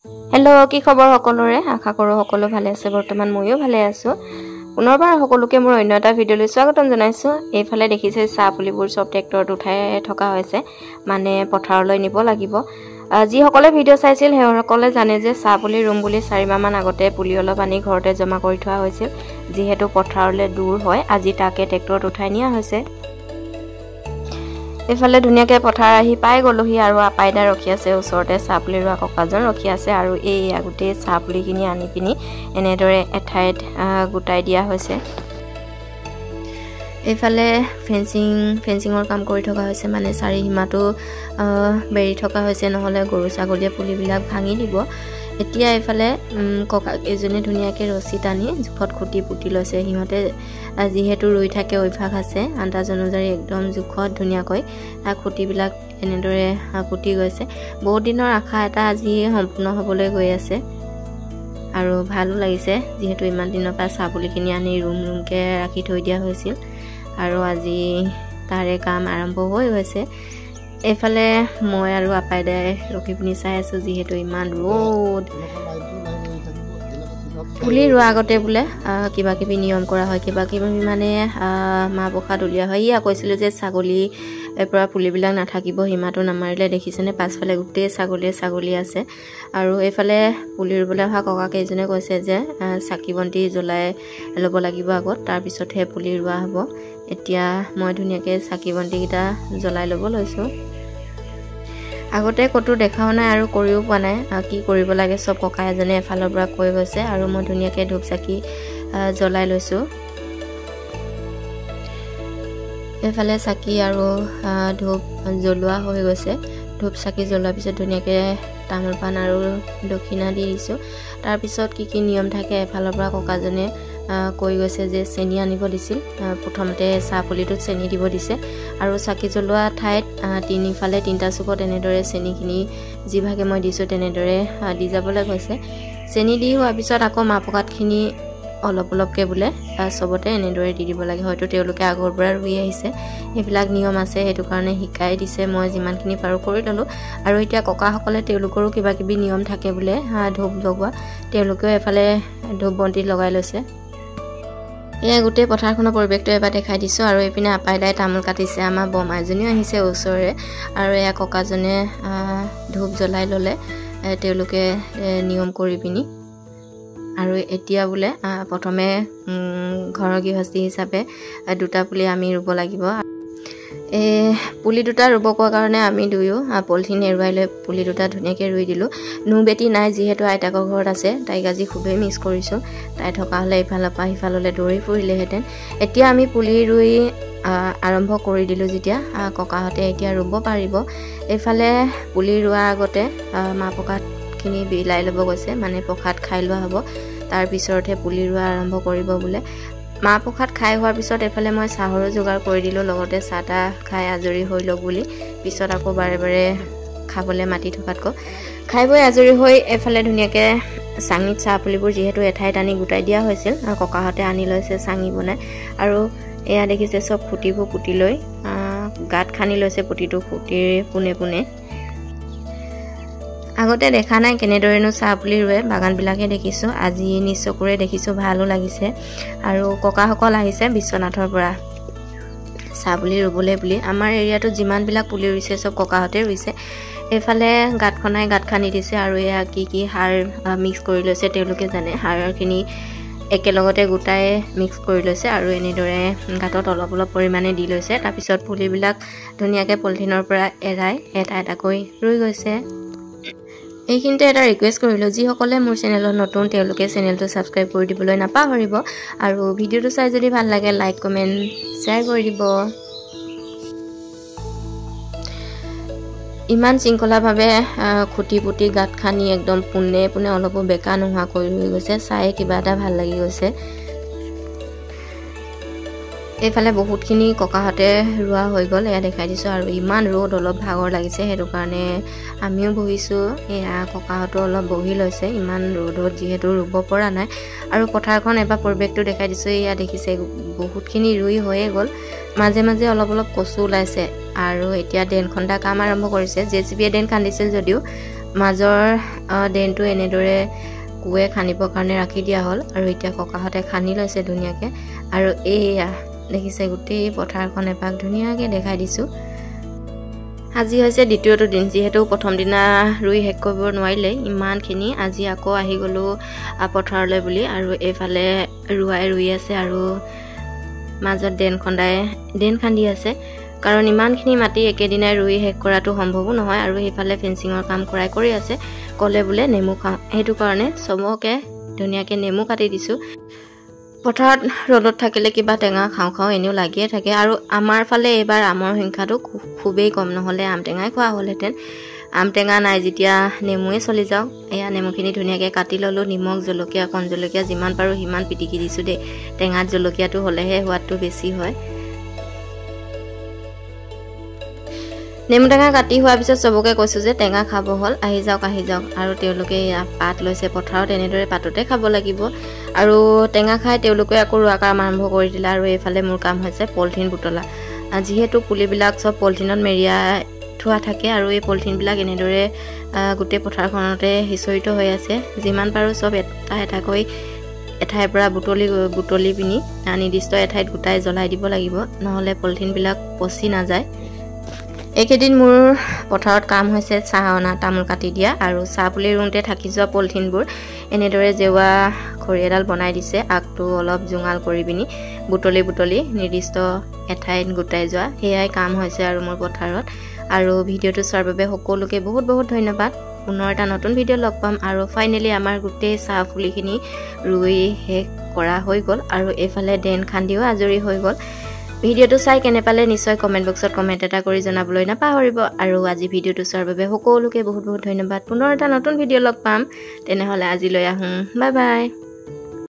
hello' কি খবৰ সকলোৰে আশা কৰোঁ সকলো ভালে আছে বৰ্তমান ময়ো ভালে আছোঁ পুনৰবাৰ সকলোকে মোৰ অন্য এটা ভিডিঅ'লৈ স্বাগতম জনাইছোঁ এইফালে দেখিছে চাহ পুলিবোৰ সব ট্ৰেক্টৰত উঠাই থকা হৈছে মানে পথাৰলৈ নিব লাগিব যিসকলে ভিডিঅ' চাইছিল সেইসকলে জানে যে চাহ পুলি ৰুম বুলি 4 মাহমান আগতে পুলি অলপ আনি ঘৰতে জমা কৰি থোৱা হৈছিল যিহেতু পথাৰলৈ দূৰ হয় আজি তাকে ট্ৰেক্টৰত উঠাই নিয়া হৈছে এফালে ধুনিয়াকে পথাৰ আহি পাই গলোহি আৰু আপাইদা ৰখি আছে ওচৰতে চাহপুলি ৰোৱা ককাজন ৰখি আছে আৰু এই আগতে চাহপুলিখিনি আনি পিনি এনেদৰে এঠাইত গুটাই দিয়া হৈছে এফালে ফেন্সিঙৰ কাম কৰি থকা হৈছে মানে চাৰি হিমাটো বেৰি থকা হৈছে নহলে গৰু ছাগলীয়ে পুলিবিলাক ভাঙি দিব এতিয়া এফালে ককা এজনে ধুনিয়াকে ৰছী টানি জুখত খুটি পুটি লৈছে হিহতে যিহেতু ৰুই থাকে অভ্যাস আছে আন্দাজ অনুযায়ী একদম জুখত ধুনিয়াকৈ খুটিবিলাক এনেদৰে পুটি গৈছে বহুত দিনৰ আশা এটা আজি সম্পূৰ্ণ হ'বলৈ গৈ আছে আৰু ভালো লাগিছে যিহেতু ইমান দিনৰ পৰা চাহপুলিখিনি আনি ৰুমকে ৰাখি থৈ দিয়া হৈছিল আৰু আজি তাৰে কাম আৰম্ভ হৈ গৈছে এফালে মই আৰু আপাইদাই ৰখি পিনি চাই আছো যিহেতু ইমান ৰ'দ পুলি ৰোৱা আগতে বোলে কিবা কিবি নিয়ম কৰা হয় কিবা কিবি মানে মা প্ৰসাদ উলিয়া হয় ইয়া কৈছিল যে ছাগলী পৰা পুলিবিলাক নাথাকিব হিমাটো নামাৰিলে দেখিছেনে পাছফালে গোটেই ছাগলী আছে আৰু এফালে পুলি ৰুবলৈ অহা ককা কেইজনে কৈছে যে চাকি বন্তি জ্বলাই ল'ব লাগিব আগত তাৰ পিছতহে পুলি ৰোৱা হ'ব এতিয়া মই ধুনিয়াকে চাকি বন্তি কিটা জ্বলাই ল'ব লৈছো আগতে কতো দেখাও নাই আৰু কৰিও পোৱা নাই কি কৰিব লাগে সব ককা এজনে এফালৰ পৰা কৈ গৈছে আৰু মই ধুনিয়াকে ধূপ চাকি জ্বলাই লৈছো এফালে চাকি আৰু ধূপ জ্বলোৱা হৈ গৈছে ধূপ চাকি জ্বলোৱাৰ পিছত ধুনিয়াকে তামোল পাণ আৰু দক্ষিণা দি দিছো তাৰ পিছত কি নিয়ম থাকে এফালৰ পৰা ককাজনে কৈ গৈছে যে চেনি আনিব দিছিল প্ৰথমতে চাহপুলিটোত চেনি দিব দিছে আৰু চাকি জ্বলোৱা ঠাইত তিনিফালে তিনটা চুকত এনেদৰে চেনিখিনি যিভাগে মই দিছো তেনেদৰে দি যাবলৈ কৈছে চেনি দি হোৱাৰ পিছত আকৌ মা প্ৰসাদখিনি অলপকে বোলে সবতে এনেদৰে দি দিব লাগে হয়তো তেওঁলোকে আগৰ পৰা ৰুই আহিছে এইবিলাক নিয়ম আছে হেতু কাৰণে শিকাই দিছে মই যিমানখিনি পাৰো কৰি ললো আৰু এতিয়া ককাসকলে তেওঁলোকৰো কিবা কিবি নিয়ম থাকে বোলে ধূপ লগোৱা তেওঁলোকেও এফালে ধূপ বন্তি লগাই লৈছে এই গোটেই পথাৰখনৰ পৰিৱেশটো এবাৰ দেখাই দিছো আৰু এপিনে আপাইদাই তামোল কাটিছে আমাৰ বমাইজনীও আহিছে ওচৰৰে আৰু এয়া ককাজনে ধূপ জ্বলাই ললে তেওঁলোকে নিয়ম কৰি পিনি আৰু এতিয়া বোলে প্ৰথমে ঘৰৰ গৃহস্থী হিচাপে দুটা পুলি আমি ৰুব লাগিব পুলি দুটা ৰুব কোৱাৰ কাৰণে আমি দুয়ো পলিথিন এৰুৱাই লৈ পুলি দুটা ধুনীয়াকৈ ৰুই দিলোঁ বেটি নাই যিহেতু আইতাকৰ ঘৰত আছে তাইক আজি খুবেই মিছ কৰিছোঁ তাই থকা হ'লে ইফালৰ পৰা সিফাললৈ দৌৰি ফুৰিলেহেঁতেন এতিয়া আমি পুলি ৰুই আৰম্ভ কৰি দিলোঁ যেতিয়া ককাহঁতে এতিয়া ৰুব পাৰিব এইফালে পুলি ৰোৱাৰ আগতে মা প্ৰসাদখিনি বিলাই ল'ব গৈছে মানে প্ৰসাদ খাই লোৱা হ'ব তাৰ পিছতহে পুলি ৰোৱা আৰম্ভ কৰিব বোলে মা প্ৰসাদ খাই হোৱাৰ পিছত এফালে মই চাহৰো যোগাৰ কৰি দিলোঁ লগতে চাহটা খাই আজৰি হৈ লওক বুলি পিছত আকৌ বাৰে খাবলৈ মাতি থকাতকৈ খাই বৈ আজৰি হৈ এফালে ধুনীয়াকৈ চাঙিত চাহ পুলিবোৰ যিহেতু এঠাইত আনি গোটাই দিয়া হৈছিল ককাহঁতে আনি লৈছে চাঙি বনাই আৰু এয়া দেখিছে সব খুঁটিবোৰ পুতি লৈ গাঁত খানি লৈছে প্ৰতিটো খুঁটিৰ পোনে আগতে দেখা নাই কেনেদৰেনো চাহ পুলি ৰুৱে বাগানবিলাকে দেখিছোঁ আজি নিজ চকুৰে দেখিছোঁ ভালো লাগিছে আৰু ককাসকল আহিছে বিশ্বনাথৰ পৰা চাহ পুলি ৰুবলৈ বুলি আমাৰ এৰিয়াটোত যিমানবিলাক পুলি ৰুইছে সব ককাহঁতে ৰুইছে এইফালে গাঁত খানি দিছে আৰু এয়া কি সাৰ মিক্স কৰি লৈছে তেওঁলোকে জানে সাৰখিনি একেলগতে গোটাই মিক্স কৰি লৈছে আৰু এনেদৰে গাঁতত অলপ পৰিমাণে দি লৈছে তাৰপিছত পুলিবিলাক ধুনীয়াকৈ পলিথিনৰ পৰা এৰাই এটাকৈ ৰুই গৈছে এইখিনিতে এটা ৰিকুৱেষ্ট কৰিলোঁ যিসকলে মোৰ চেনেলত নতুন তেওঁলোকে চেনেলটো ছাবস্ক্ৰাইব কৰি দিবলৈ নাপাহৰিব আৰু ভিডিঅ'টো চাই যদি ভাল লাগে লাইক কমেণ্ট শ্বেয়াৰ কৰি দিব ইমান শৃংখলাভাৱে খুঁটি পুটি গাঁত খানি একদম পোনে অলপো বেকা নোহোৱা কৰি লৈ গৈছে চাই কিবা এটা ভাল লাগি গৈছে এইফালে বহুতখিনি ককাহঁতে ৰোৱা হৈ গ'ল এয়া দেখাই দিছোঁ আৰু ইমান ৰ'দ অলপ ভাগৰ লাগিছে সেইটো কাৰণে আমিও বহিছোঁ এয়া ককাহঁতো অলপ বহি লৈছে ইমান ৰ'দত যিহেতু ৰুব পৰা নাই আৰু পথাৰখন এবাৰ পৰিৱেশটো দেখাই দিছোঁ এয়া দেখিছে বহুতখিনি ৰুই হৈয়ে গ'ল মাজে অলপ কচু ওলাইছে আৰু এতিয়া ড্ৰেইন খন্দা কাম আৰম্ভ কৰিছে জেচিবিয়ে ড্ৰেইন খান্দিছিল যদিও মাজৰ ড্ৰেইনটো এনেদৰে কুৱে খান্দিবৰ কাৰণে ৰাখি দিয়া হ'ল আৰু এতিয়া ককাহঁতে খান্দি লৈছে ধুনীয়াকৈ আৰু এয়া দেখিছে গোটেই পথাৰখন এপাক ধুনীয়াকৈ দেখাই দিছোঁ আজি হৈছে দ্বিতীয়টো দিন যিহেতু প্ৰথম দিনা ৰুই শেষ কৰিব নোৱাৰিলে ইমানখিনি আজি আকৌ আহি গ'লোঁ পথাৰলৈ বুলি আৰু এইফালে ৰুই আছে আৰু মাজত ড্ৰেইন খান্দি আছে কাৰণ ইমানখিনি মাটি একেদিনাই ৰুই শেষ কৰাটো সম্ভৱো নহয় আৰু সেইফালে ফেন্সিঙৰ কাম কৰি আছে ক'লে বোলে নেমু খাওঁ সেইটো কাৰণে চবকে ধুনীয়াকৈ নেমু কাটি দিছোঁ পথাৰত ৰ'দত থাকিলে কিবা টেঙা খাওঁ এনেও লাগিয়ে থাকে আৰু আমাৰ ফালে এইবাৰ আমৰ সংখ্যাটো খুবেই কম নহ'লে আম টেঙাই খোৱা হ'লহেঁতেন আম টেঙা নাই যেতিয়া নেমুৱে চলি যাওঁ এয়া নেমুখিনি ধুনীয়াকৈ কাটি ল'লোঁ নিমখ জলকীয়া কণ জলকীয়া যিমান পাৰোঁ সিমান পিটিকি দিছোঁ দেই টেঙাত জলকীয়াটো হ'লেহে সোৱাদটো বেছি হয় নেমু টেঙা কাটি হোৱাৰ পিছত চবকে কৈছোঁ যে টেঙা খাব হ'ল আহি যাওক আৰু তেওঁলোকে পাত লৈছে পথাৰত এনেদৰে পাততে খাব লাগিব আৰু টেঙা খাই তেওঁলোকে আকৌ ৰোৱা কাম আৰম্ভ কৰি দিলে আৰু এইফালে মোৰ কাম হৈছে পলিথিন বুটলা যিহেতু পুলিবিলাক চব পলিথিনত মেৰিয়াই থোৱা থাকে আৰু এই পলিথিনবিলাক এনেদৰে গোটেই পথাৰখনতে সিঁচৰিত হৈ আছে যিমান পাৰোঁ চব এটাকৈ এঠাইৰ পৰা বুটলি পিনি নিৰ্দিষ্ট এঠাইত গোটাই জ্বলাই দিব লাগিব নহ'লে পলিথিনবিলাক পচি নাযায় এইকেইদিন মোৰ পথাৰত কাম হৈছে চাহ অনা তামোল কাটি দিয়া আৰু চাহ পুলি ৰুওঁতে থাকি যোৱা পলিথিনবোৰ এনেদৰে জেওৱা খৰি এডাল বনাই দিছে আগটো অলপ জোঙাল কৰি পিনি বুটলি নিৰ্দিষ্ট এঠাইত গোটাই যোৱা সেয়াই কাম হৈছে আৰু মোৰ পথাৰত আৰু ভিডিঅ'টো চোৱাৰ বাবে সকলোকে বহুত বহুত ধন্যবাদ পুনৰ এটা নতুন ভিডিঅ' লগ পাম আৰু ফাইনেলি আমাৰ গোটেই চাহ পুলিখিনি ৰুই শেষ কৰা হৈ গ'ল আৰু এইফালে ড্ৰেইন খান্দিও আজৰি হৈ গ'ল ভিডিঅ'টো চাই কেনে পালে নিশ্চয় কমেণ্ট বক্সত কমেণ্ট এটা কৰি জনাবলৈ নাপাহৰিব আৰু আজি ভিডিঅ'টো চোৱাৰ বাবে সকলোকে বহুত বহুত ধন্যবাদ পুনৰ এটা নতুন ভিডিঅ' লগ পাম তেনেহ'লে আজিলৈ আহোঁ বাই বাই